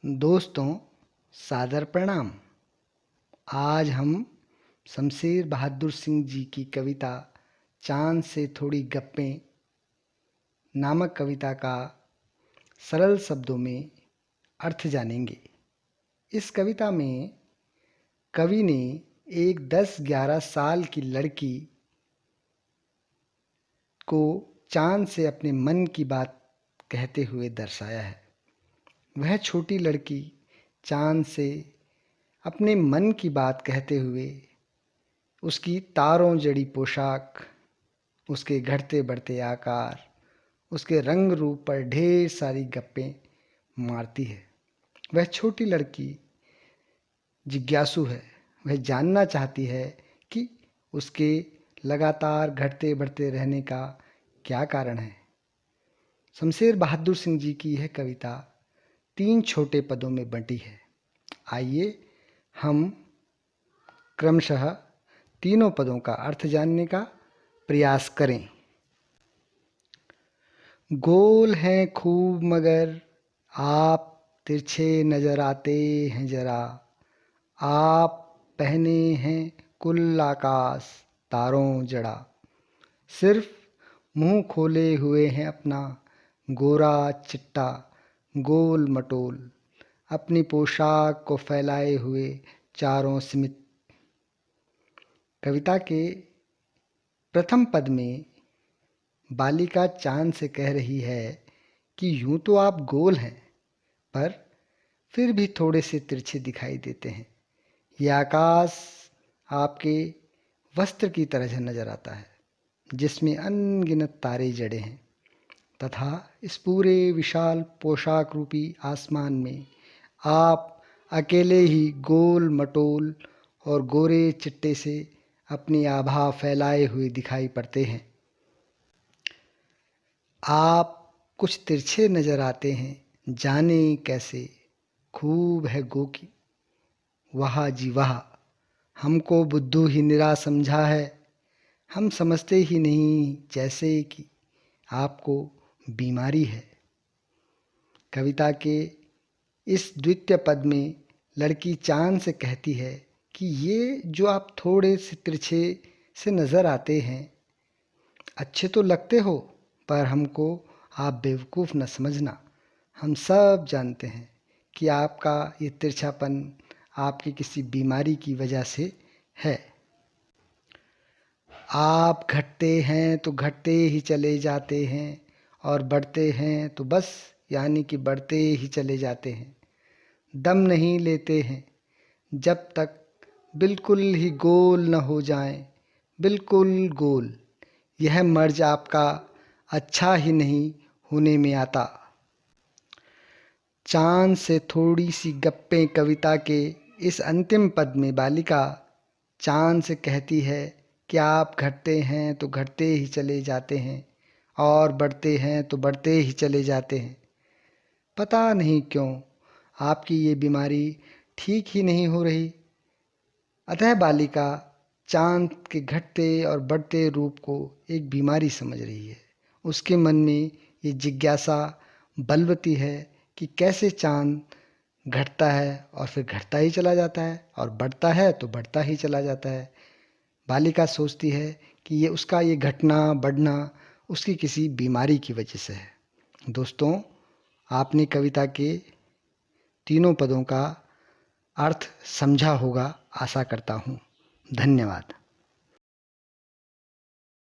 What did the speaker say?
दोस्तों, सादर प्रणाम। आज हम शमशेर बहादुर सिंह जी की कविता चाँद से थोड़ी गप्पें नामक कविता का सरल शब्दों में अर्थ जानेंगे। इस कविता में कवि ने एक 10-11 साल की लड़की को चाँद से अपने मन की बात कहते हुए दर्शाया है। वह छोटी लड़की चाँद से अपने मन की बात कहते हुए उसकी तारों जड़ी पोशाक, उसके घटते बढ़ते आकार, उसके रंग रूप पर ढेर सारी गप्पें मारती है। वह छोटी लड़की जिज्ञासु है। वह जानना चाहती है कि उसके लगातार घटते बढ़ते रहने का क्या कारण है। शमशेर बहादुर सिंह जी की यह कविता 3 छोटे पदों में बंटी है। आइए हम क्रमशः तीनों पदों का अर्थ जानने का प्रयास करें। गोल हैं खूब मगर आप तिरछे नजर आते हैं जरा, आप पहने हैं कुल आकाश तारों जड़ा, सिर्फ मुंह खोले हुए हैं अपना गोरा चिट्टा गोल मटोल, अपनी पोशाक को फैलाए हुए चारों सिमित। कविता के प्रथम पद में बालिका चाँद से कह रही है कि यूं तो आप गोल हैं, पर फिर भी थोड़े से तिरछे दिखाई देते हैं। यह आकाश आपके वस्त्र की तरह नजर आता है, जिसमें अनगिनत तारे जड़े हैं, तथा इस पूरे विशाल पोशाक रूपी आसमान में आप अकेले ही गोल मटोल और गोरे चिट्टे से अपनी आभा फैलाए हुए दिखाई पड़ते हैं। आप कुछ तिरछे नजर आते हैं, जाने कैसे, खूब है गो की वाह जी वाह, हमको बुद्धू ही निरा समझा है, हम समझते ही नहीं जैसे कि आपको बीमारी है। कविता के इस द्वितीय पद में लड़की चाँद से कहती है कि ये जो आप थोड़े से तिरछे से नज़र आते हैं, अच्छे तो लगते हो, पर हमको आप बेवकूफ़ न समझना। हम सब जानते हैं कि आपका ये तिरछापन आपकी किसी बीमारी की वजह से है। आप घटते हैं तो घटते ही चले जाते हैं और बढ़ते हैं तो बस यानी कि बढ़ते ही चले जाते हैं। दम नहीं लेते हैं जब तक बिल्कुल ही गोल न हो जाएं, बिल्कुल गोल। यह मर्ज आपका अच्छा ही नहीं होने में आता। चाँद से थोड़ी सी गप्पें कविता के इस अंतिम पद में बालिका चाँद से कहती है कि आप घटते हैं तो घटते ही चले जाते हैं और बढ़ते हैं तो बढ़ते ही चले जाते हैं। पता नहीं क्यों आपकी ये बीमारी ठीक ही नहीं हो रही। अतः बालिका चाँद के घटते और बढ़ते रूप को एक बीमारी समझ रही है। उसके मन में ये जिज्ञासा बलवती है कि कैसे चाँद घटता है और फिर घटता ही चला जाता है और बढ़ता है तो बढ़ता ही चला जाता है। बालिका सोचती है कि ये उसका ये घटना बढ़ना उसकी किसी बीमारी की वजह से है। दोस्तों, आपने कविता के तीनों पदों का अर्थ समझा होगा, आशा करता हूँ। धन्यवाद।